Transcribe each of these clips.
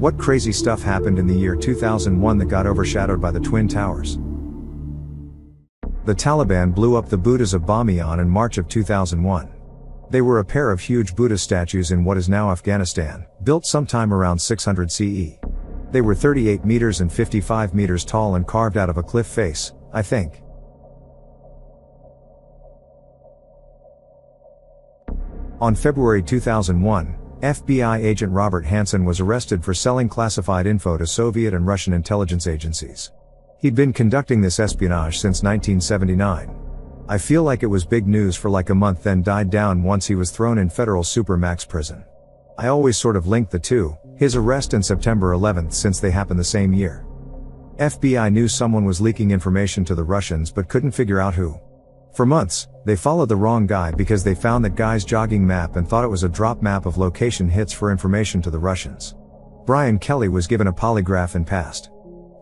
What crazy stuff happened in the year 2001 that got overshadowed by the Twin Towers? The Taliban blew up the Buddhas of Bamiyan in March of 2001. They were a pair of huge Buddha statues in what is now Afghanistan, built sometime around 600 CE. They were 38 meters and 55 meters tall and carved out of a cliff face, I think. On February 2001, FBI agent Robert Hansen was arrested for selling classified info to Soviet and Russian intelligence agencies. He'd been conducting this espionage since 1979. I feel like it was big news for like a month, then died down once he was thrown in federal supermax prison. I always sort of linked the two, his arrest and September 11th, since they happened the same year. FBI knew someone was leaking information to the Russians but couldn't figure out who. For months, they followed the wrong guy because they found that guy's jogging map and thought it was a drop map of location hits for information to the Russians. Brian Kelly was given a polygraph and passed.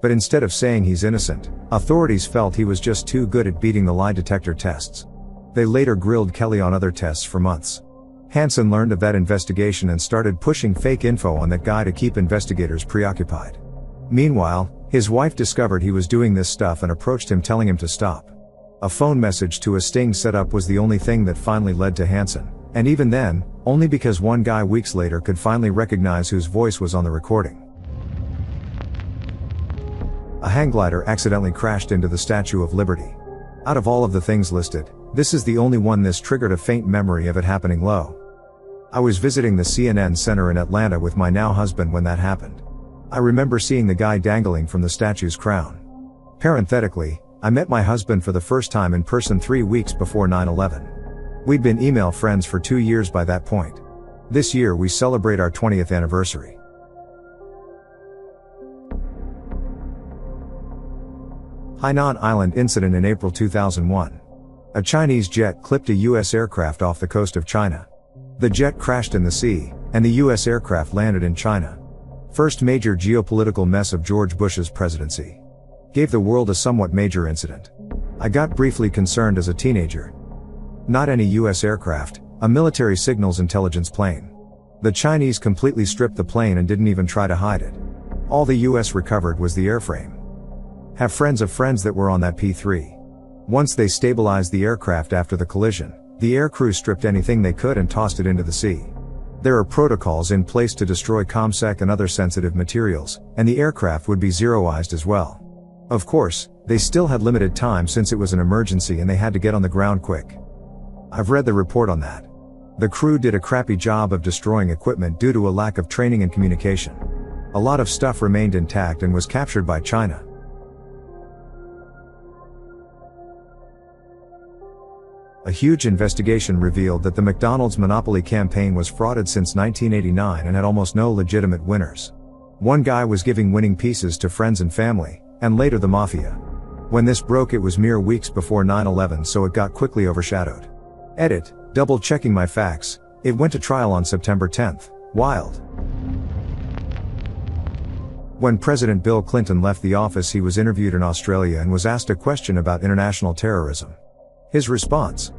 But instead of saying he's innocent, authorities felt he was just too good at beating the lie detector tests. They later grilled Kelly on other tests for months. Hansen learned of that investigation and started pushing fake info on that guy to keep investigators preoccupied. Meanwhile, his wife discovered he was doing this stuff and approached him telling him to stop. A phone message to a sting setup was the only thing that finally led to Hansen, and even then, only because one guy weeks later could finally recognize whose voice was on the recording. A hang glider accidentally crashed into the Statue of Liberty. Out of all of the things listed, this is the only one this triggered a faint memory of it happening low. I was visiting the CNN Center in Atlanta with my now husband when that happened. I remember seeing the guy dangling from the statue's crown. Parenthetically, I met my husband for the first time in person 3 weeks before 9/11. We'd been email friends for 2 years by that point. This year we celebrate our 20th anniversary. Hainan Island incident in April 2001. A Chinese jet clipped a U.S. aircraft off the coast of China. The jet crashed in the sea, and the U.S. aircraft landed in China. First major geopolitical mess of George Bush's presidency. Gave the world a somewhat major incident. I got briefly concerned as a teenager. Not any U.S. aircraft, a military signals intelligence plane. The Chinese completely stripped the plane and didn't even try to hide it. All the U.S. recovered was the airframe. Have friends of friends that were on that P-3. Once they stabilized the aircraft after the collision, the aircrew stripped anything they could and tossed it into the sea. There are protocols in place to destroy ComSec and other sensitive materials, and the aircraft would be zeroized as well. Of course, they still had limited time since it was an emergency and they had to get on the ground quick. I've read the report on that. The crew did a crappy job of destroying equipment due to a lack of training and communication. A lot of stuff remained intact and was captured by China. A huge investigation revealed that the McDonald's monopoly campaign was frauded since 1989 and had almost no legitimate winners. One guy was giving winning pieces to friends and family, and later the mafia. When this broke, it was mere weeks before 9/11, so it got quickly overshadowed. Edit, double checking my facts, it went to trial on September 10th. Wild. When President Bill Clinton left the office, he was interviewed in Australia and was asked a question about international terrorism. His response: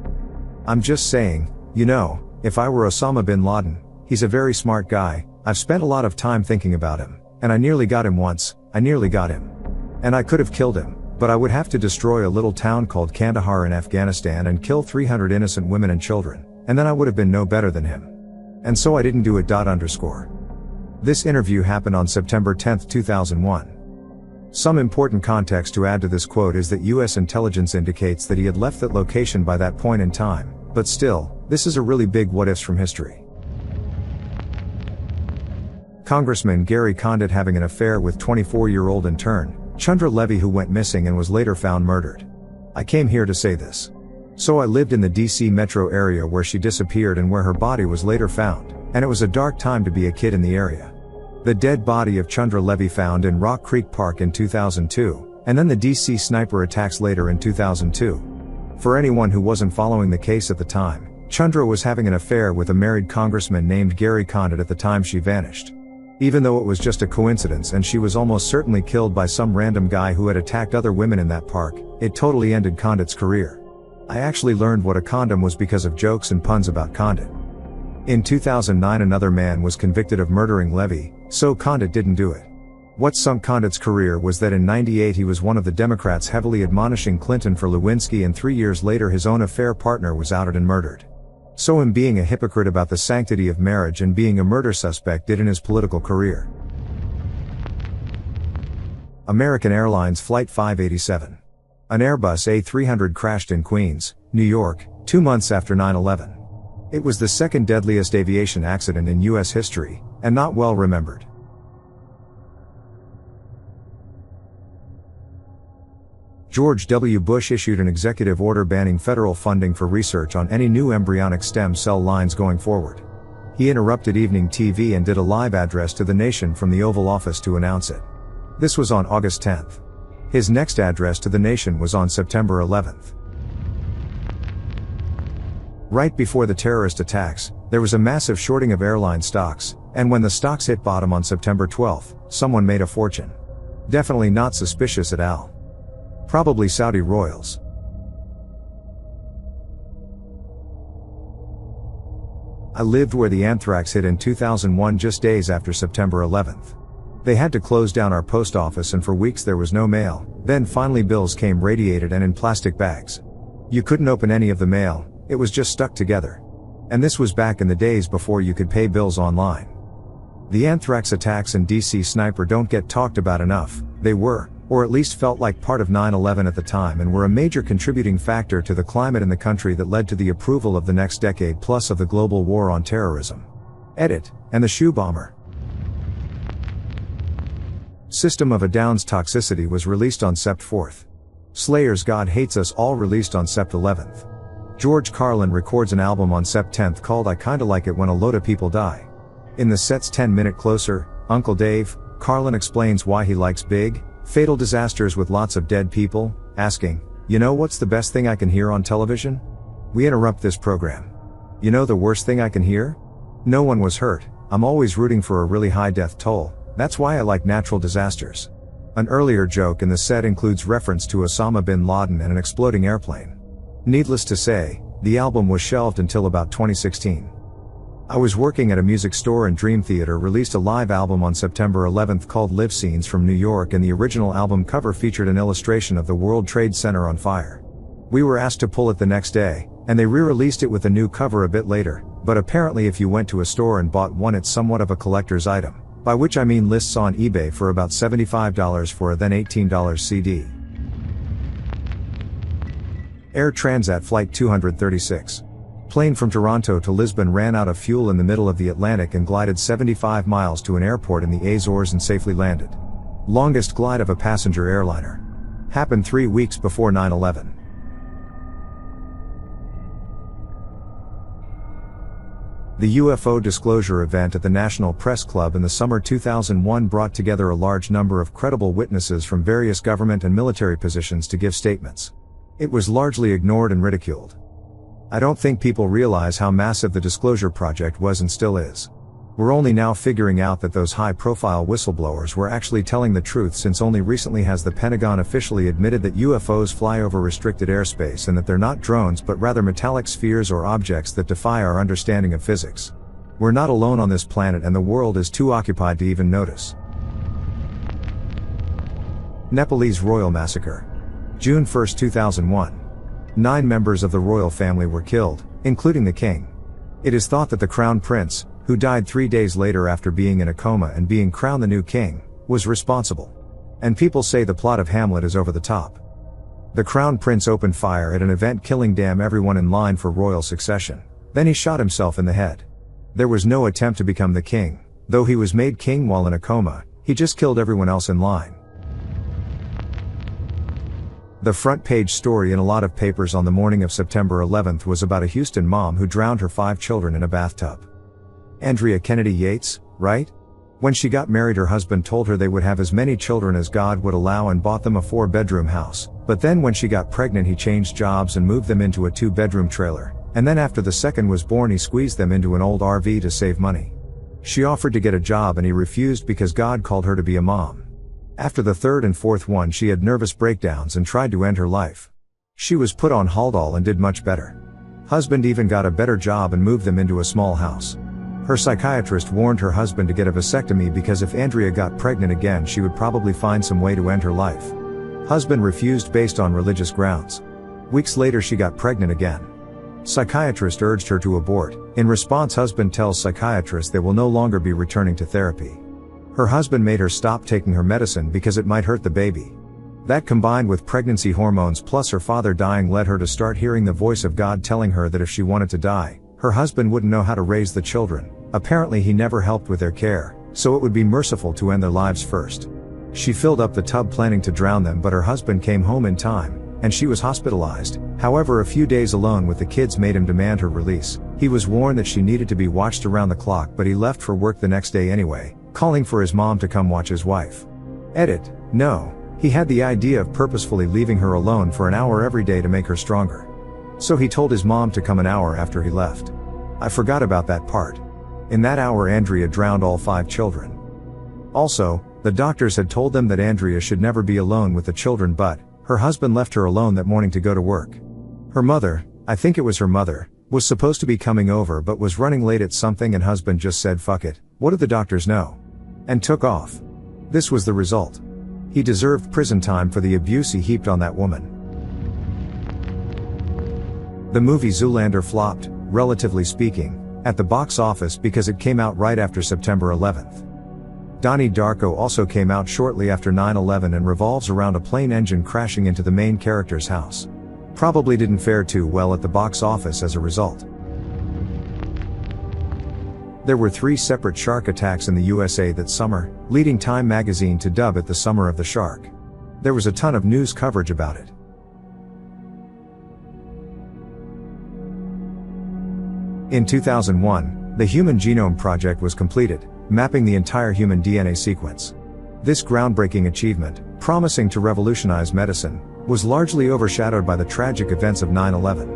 "I'm just saying, you know, if I were Osama bin Laden, he's a very smart guy, I've spent a lot of time thinking about him, and I nearly got him once, I nearly got him. And I could have killed him, but I would have to destroy a little town called Kandahar in Afghanistan and kill 300 innocent women and children, and then I would have been no better than him. And so I didn't do it. This interview happened on September 10, 2001. Some important context to add to this quote is that US intelligence indicates that he had left that location by that point in time, but still, this is a really big what-ifs from history. Congressman Gary Condit having an affair with 24-year-old intern, Chandra Levy, who went missing and was later found murdered. I came here to say this. So I lived in the DC metro area where she disappeared and where her body was later found, and it was a dark time to be a kid in the area. The dead body of Chandra Levy found in Rock Creek Park in 2002, and then the DC sniper attacks later in 2002. For anyone who wasn't following the case at the time, Chandra was having an affair with a married congressman named Gary Condit at the time she vanished. Even though it was just a coincidence and she was almost certainly killed by some random guy who had attacked other women in that park, it totally ended Condit's career. I actually learned what a condom was because of jokes and puns about Condit. In 2009 another man was convicted of murdering Levy, so Condit didn't do it. What sunk Condit's career was that in '98 he was one of the Democrats heavily admonishing Clinton for Lewinsky, and 3 years later his own affair partner was outed and murdered. So him being a hypocrite about the sanctity of marriage and being a murder suspect did in his political career. American Airlines Flight 587. An Airbus A300 crashed in Queens, New York, 2 months after 9/11. It was the second deadliest aviation accident in U.S. history, and not well remembered. George W. Bush issued an executive order banning federal funding for research on any new embryonic stem cell lines going forward. He interrupted evening TV and did a live address to the nation from the Oval Office to announce it. This was on August 10th. His next address to the nation was on September 11th. Right before the terrorist attacks, there was a massive shorting of airline stocks, and when the stocks hit bottom on September 12th, someone made a fortune. Definitely not suspicious at all. Probably Saudi royals. I lived where the anthrax hit in 2001, just days after September 11th. They had to close down our post office and for weeks there was no mail, then finally bills came radiated and in plastic bags. You couldn't open any of the mail, it was just stuck together. And this was back in the days before you could pay bills online. The anthrax attacks and DC Sniper don't get talked about enough. They were, or at least felt like, part of 9/11 at the time and were a major contributing factor to the climate in the country that led to the approval of the next decade plus of the global war on terrorism. Edit, and the shoe bomber. System of a Down's Toxicity was released on Sept 4th. Slayer's God Hates Us All released on Sept 11th. George Carlin records an album on Sept 10th called I Kinda Like It When a Load of People Die. In the set's 10-minute closer, Uncle Dave, Carlin explains why he likes big, fatal disasters with lots of dead people, asking, "You know what's the best thing I can hear on television?" We interrupt this program. "You know the worst thing I can hear? No one was hurt. I'm always rooting for a really high death toll. That's why I like natural disasters." An earlier joke in the set includes reference to Osama bin Laden and an exploding airplane. Needless to say, the album was shelved until about 2016. I Was Working at a Music Store and Dream Theater released a live album on September 11th called Live Scenes from New York, and the original album cover featured an illustration of the World Trade Center on fire. We were asked to pull it the next day, and they re-released it with a new cover a bit later, but apparently if you went to a store and bought one it's somewhat of a collector's item. By which I mean lists on eBay for about $75 for a then $18 CD. Air Transat Flight 236. Plane from Toronto to Lisbon ran out of fuel in the middle of the Atlantic and glided 75 miles to an airport in the Azores and safely landed. Longest glide of a passenger airliner. Happened 3 weeks before 9/11. The UFO disclosure event at the National Press Club in the summer 2001 brought together a large number of credible witnesses from various government and military positions to give statements. It was largely ignored and ridiculed. I don't think people realize how massive the disclosure project was and still is. We're only now figuring out that those high-profile whistleblowers were actually telling the truth, since only recently has the Pentagon officially admitted that UFOs fly over restricted airspace and that they're not drones but rather metallic spheres or objects that defy our understanding of physics. We're not alone on this planet and the world is too occupied to even notice. Nepalese Royal Massacre. June 1, 2001. 9 members of the royal family were killed, including the king. It is thought that the Crown Prince, who died 3 days later after being in a coma and being crowned the new king, was responsible. And people say the plot of Hamlet is over the top. The Crown Prince opened fire at an event, killing damn everyone in line for royal succession. Then he shot himself in the head. There was no attempt to become the king, though he was made king while in a coma, he just killed everyone else in line. The front page story in a lot of papers on the morning of September 11th was about a Houston mom who drowned her 5 children in a bathtub. Andrea Kennedy Yates, right? When she got married, her husband told her they would have as many children as God would allow and bought them a 4-bedroom house. But then when she got pregnant he changed jobs and moved them into a 2-bedroom trailer, and then after the second was born he squeezed them into an old RV to save money. She offered to get a job and he refused because God called her to be a mom. After the 3rd and 4th one she had nervous breakdowns and tried to end her life. She was put on Haldol and did much better. Husband even got a better job and moved them into a small house. Her psychiatrist warned her husband to get a vasectomy because if Andrea got pregnant again she would probably find some way to end her life. Husband refused based on religious grounds. Weeks later she got pregnant again. Psychiatrist urged her to abort. In response, husband tells psychiatrist they will no longer be returning to therapy. Her husband made her stop taking her medicine because it might hurt the baby. That combined with pregnancy hormones plus her father dying led her to start hearing the voice of God telling her that if she wanted to die, her husband wouldn't know how to raise the children. Apparently he never helped with their care, so it would be merciful to end their lives first. She filled up the tub planning to drown them, but her husband came home in time, and she was hospitalized. However, a few days alone with the kids made him demand her release. He was warned that she needed to be watched around the clock, but he left for work the next day anyway, calling for his mom to come watch his wife. Edit. No. He had the idea of purposefully leaving her alone for an hour every day to make her stronger. So he told his mom to come an hour after he left. I forgot about that part. In that hour Andrea drowned all 5 children. Also, the doctors had told them that Andrea should never be alone with the children, but her husband left her alone that morning to go to work. Her mother, I think it was her mother, was supposed to be coming over but was running late at something and husband just said fuck it, what do the doctors know? And took off. This was the result. He deserved prison time for the abuse he heaped on that woman. The movie Zoolander flopped, relatively speaking, at the box office because it came out right after September 11th. Donnie Darko also came out shortly after 9/11 and revolves around a plane engine crashing into the main character's house. Probably didn't fare too well at the box office as a result. There were 3 separate shark attacks in the USA that summer, leading Time magazine to dub it the Summer of the Shark. There was a ton of news coverage about it. In 2001, the Human Genome Project was completed, mapping the entire human DNA sequence. This groundbreaking achievement, promising to revolutionize medicine, was largely overshadowed by the tragic events of 9/11.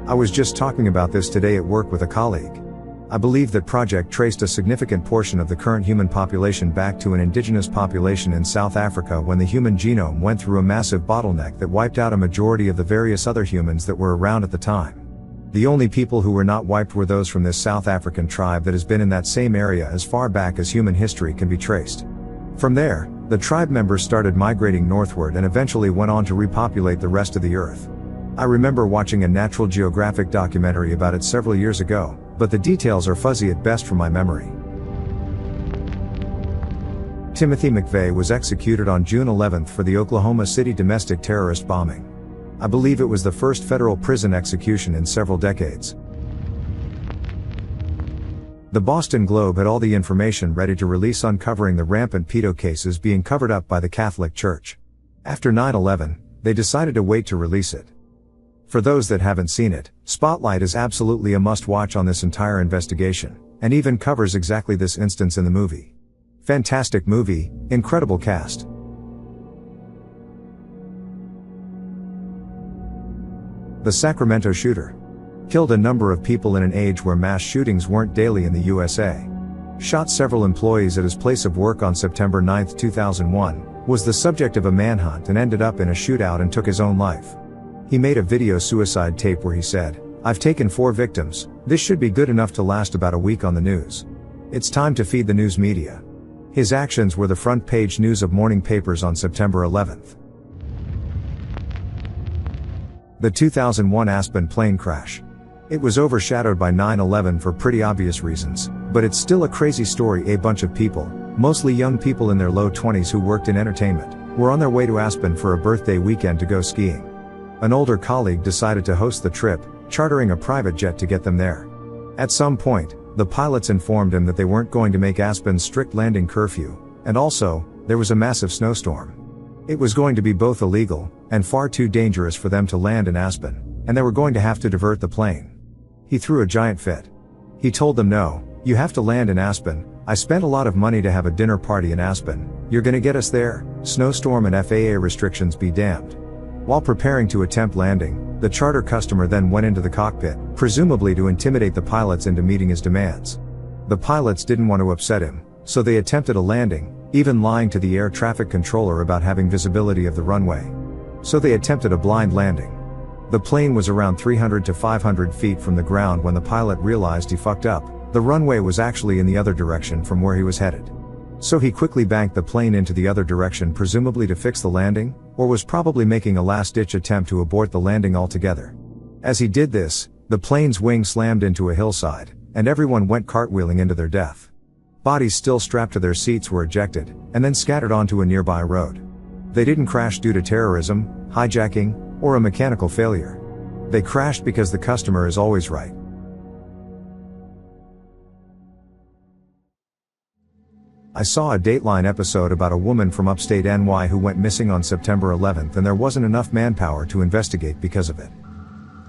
I was just talking about this today at work with a colleague. I believe that project traced a significant portion of the current human population back to an indigenous population in South Africa when the human genome went through a massive bottleneck that wiped out a majority of the various other humans that were around at the time. The only people who were not wiped were those from this South African tribe that has been in that same area as far back as human history can be traced. From there, the tribe members started migrating northward and eventually went on to repopulate the rest of the earth. I remember watching a Natural Geographic documentary about it several years ago, but the details are fuzzy at best from my memory. Timothy McVeigh was executed on June 11 for the Oklahoma City domestic terrorist bombing. I believe it was the first federal prison execution in several decades. The Boston Globe had all the information ready to release uncovering the rampant pedo cases being covered up by the Catholic Church. After 9/11, they decided to wait to release it. For those that haven't seen it, Spotlight is absolutely a must-watch on this entire investigation, and even covers exactly this instance in the movie. Fantastic movie, incredible cast. The Sacramento shooter killed a number of people in an age where mass shootings weren't daily in the USA. Shot several employees at his place of work on September 9, 2001, was the subject of a manhunt and ended up in a shootout and took his own life. He made a video suicide tape where he said, "I've taken 4 victims, this should be good enough to last about a week on the news. It's time to feed the news media." His actions were the front page news of morning papers on September 11th. The 2001 Aspen plane crash. It was overshadowed by 9/11 for pretty obvious reasons, but it's still a crazy story. A bunch of people, mostly young people in their low 20s who worked in entertainment, were on their way to Aspen for a birthday weekend to go skiing. An older colleague decided to host the trip, chartering a private jet to get them there. At some point, the pilots informed him that they weren't going to make Aspen's strict landing curfew, and also, there was a massive snowstorm. It was going to be both illegal, and far too dangerous for them to land in Aspen, and they were going to have to divert the plane. He threw a giant fit. He told them, "No, you have to land in Aspen. I spent a lot of money to have a dinner party in Aspen. You're gonna get us there, snowstorm and FAA restrictions be damned." While preparing to attempt landing, the charter customer then went into the cockpit, presumably to intimidate the pilots into meeting his demands. The pilots didn't want to upset him, so they attempted a landing, even lying to the air traffic controller about having visibility of the runway. So they attempted a blind landing. The plane was around 300 to 500 feet from the ground when the pilot realized he fucked up. The runway was actually in the other direction from where he was headed. So he quickly banked the plane into the other direction, presumably to fix the landing, or was probably making a last-ditch attempt to abort the landing altogether. As he did this, the plane's wing slammed into a hillside, and everyone went cartwheeling into their death. Bodies still strapped to their seats were ejected, and then scattered onto a nearby road. They didn't crash due to terrorism, hijacking, or a mechanical failure. They crashed because the customer is always right. I saw a Dateline episode about a woman from upstate NY who went missing on September 11th, and there wasn't enough manpower to investigate because of it.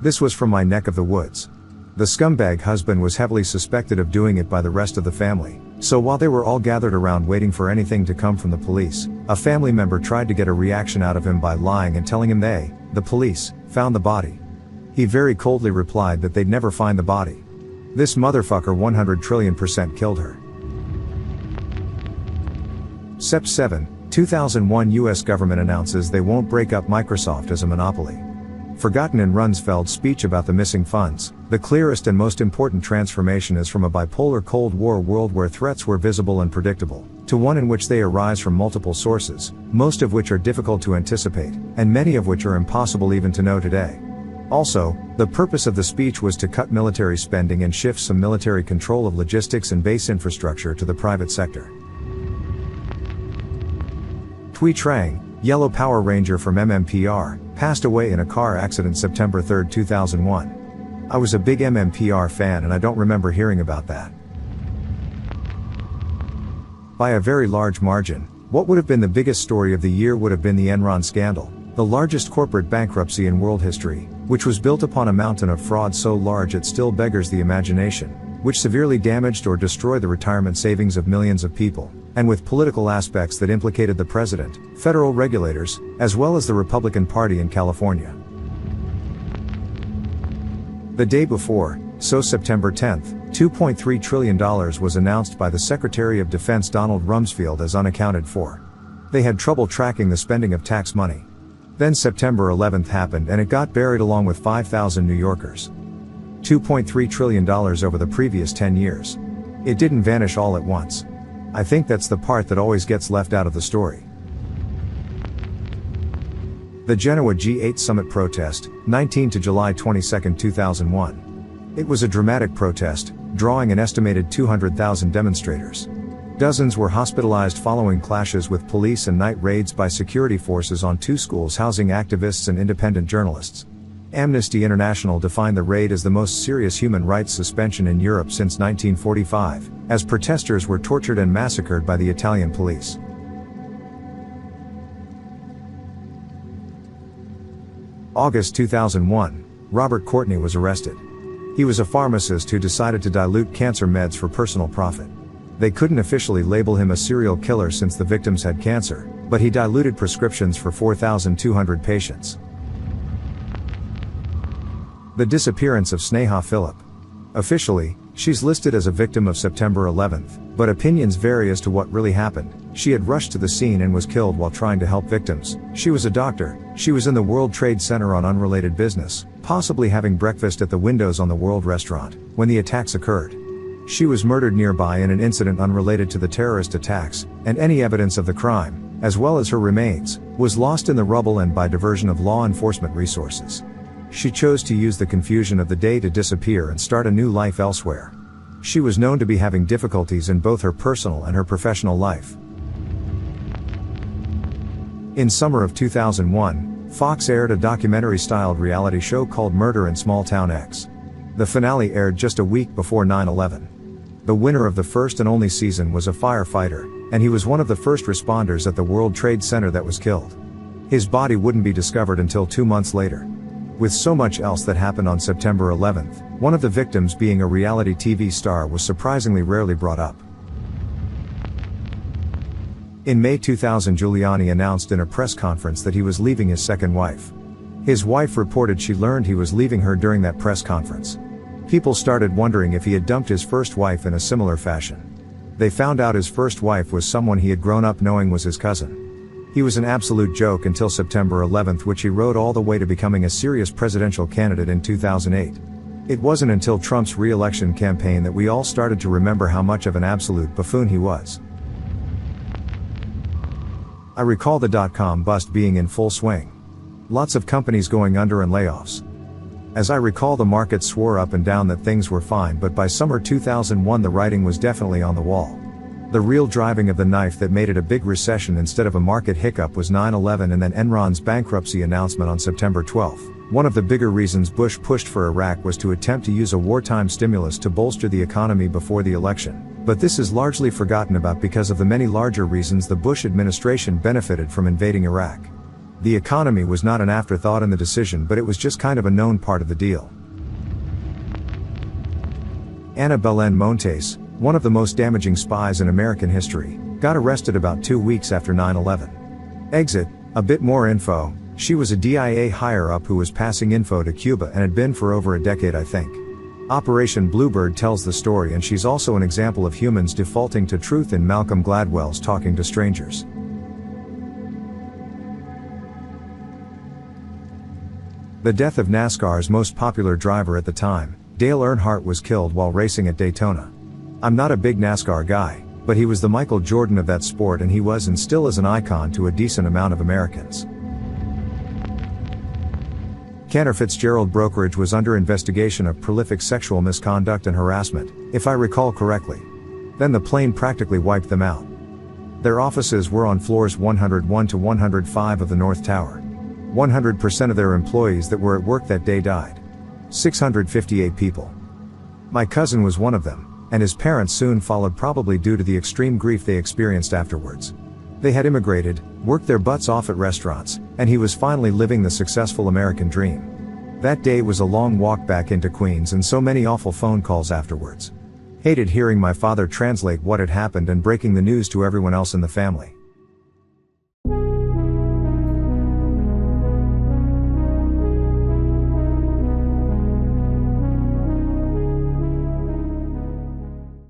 This was from my neck of the woods. The scumbag husband was heavily suspected of doing it by the rest of the family, so while they were all gathered around waiting for anything to come from the police, a family member tried to get a reaction out of him by lying and telling him the police, found the body. He very coldly replied that they'd never find the body. This motherfucker 100 trillion% killed her. Sept 7, 2001 US government announces they won't break up Microsoft as a monopoly. Forgotten in Rumsfeld's speech about the missing funds, the clearest and most important transformation is from a bipolar Cold War world where threats were visible and predictable, to one in which they arise from multiple sources, most of which are difficult to anticipate, and many of which are impossible even to know today. Also, the purpose of the speech was to cut military spending and shift some military control of logistics and base infrastructure to the private sector. Tui Trang, Yellow Power Ranger from MMPR, passed away in a car accident September 3, 2001. I was a big MMPR fan and I don't remember hearing about that. By a very large margin, what would have been the biggest story of the year would have been the Enron scandal, the largest corporate bankruptcy in world history, which was built upon a mountain of fraud so large it still beggars the imagination, which severely damaged or destroyed the retirement savings of millions of people, and with political aspects that implicated the president, federal regulators, as well as the Republican Party in California. The day before, so September 10th, $2.3 trillion was announced by the Secretary of Defense Donald Rumsfeld as unaccounted for. They had trouble tracking the spending of tax money. Then September 11th happened and it got buried along with 5,000 New Yorkers. $2.3 trillion over the previous 10 years. It didn't vanish all at once. I think that's the part that always gets left out of the story. The Genoa G8 Summit protest, 19 to July 22, 2001. It was a dramatic protest, drawing an estimated 200,000 demonstrators. Dozens were hospitalized following clashes with police and night raids by security forces on two schools housing activists and independent journalists. Amnesty International defined the raid as the most serious human rights suspension in Europe since 1945, as protesters were tortured and massacred by the Italian police. August 2001, Robert Courtney was arrested. He was a pharmacist who decided to dilute cancer meds for personal profit. They couldn't officially label him a serial killer since the victims had cancer, but he diluted prescriptions for 4,200 patients. The disappearance of Sneha Philip. Officially, she's listed as a victim of September 11th, but opinions vary as to what really happened. She had rushed to the scene and was killed while trying to help victims. She was a doctor. She was in the World Trade Center on unrelated business, possibly having breakfast at the windows on the World Restaurant, when the attacks occurred. She was murdered nearby in an incident unrelated to the terrorist attacks, and any evidence of the crime, as well as her remains, was lost in the rubble and by diversion of law enforcement resources. She chose to use the confusion of the day to disappear and start a new life elsewhere. She was known to be having difficulties in both her personal and her professional life. In summer of 2001, Fox aired a documentary-styled reality show called Murder in Small Town X. The finale aired just a week before 9/11. The winner of the first and only season was a firefighter, and he was one of the first responders at the World Trade Center that was killed. His body wouldn't be discovered until 2 months later. With so much else that happened on September 11th, one of the victims being a reality TV star was surprisingly rarely brought up. In May 2000, Giuliani announced in a press conference that he was leaving his second wife. His wife reported she learned he was leaving her during that press conference. People started wondering if he had dumped his first wife in a similar fashion. They found out his first wife was someone he had grown up knowing was his cousin. He was an absolute joke until September 11th, which he rode all the way to becoming a serious presidential candidate in 2008. It wasn't until Trump's re-election campaign that we all started to remember how much of an absolute buffoon he was. I recall the dot-com bust being in full swing. Lots of companies going under and layoffs. As I recall, the market swore up and down that things were fine, but by summer 2001 the writing was definitely on the wall. The real driving of the knife that made it a big recession instead of a market hiccup was 9/11 and then Enron's bankruptcy announcement on September 12. One of the bigger reasons Bush pushed for Iraq was to attempt to use a wartime stimulus to bolster the economy before the election. But this is largely forgotten about because of the many larger reasons the Bush administration benefited from invading Iraq. The economy was not an afterthought in the decision, but it was just kind of a known part of the deal. Ana Belén Montes, one of the most damaging spies in American history, got arrested about 2 weeks after 9/11. Exit, a bit more info. She was a DIA higher-up who was passing info to Cuba and had been for over a decade, I think. Operation Bluebird tells the story, and she's also an example of humans defaulting to truth in Malcolm Gladwell's Talking to Strangers. The death of NASCAR's most popular driver at the time, Dale Earnhardt, was killed while racing at Daytona. I'm not a big NASCAR guy, but he was the Michael Jordan of that sport, and he was and still is an icon to a decent amount of Americans. Cantor Fitzgerald Brokerage was under investigation of prolific sexual misconduct and harassment, if I recall correctly. Then the plane practically wiped them out. Their offices were on floors 101 to 105 of the North Tower. 100% of their employees that were at work that day died. 658 people. My cousin was one of them, and his parents soon followed, probably due to the extreme grief they experienced afterwards. They had immigrated, worked their butts off at restaurants, and he was finally living the successful American dream. That day was a long walk back into Queens and so many awful phone calls afterwards. Hated hearing my father translate what had happened and breaking the news to everyone else in the family.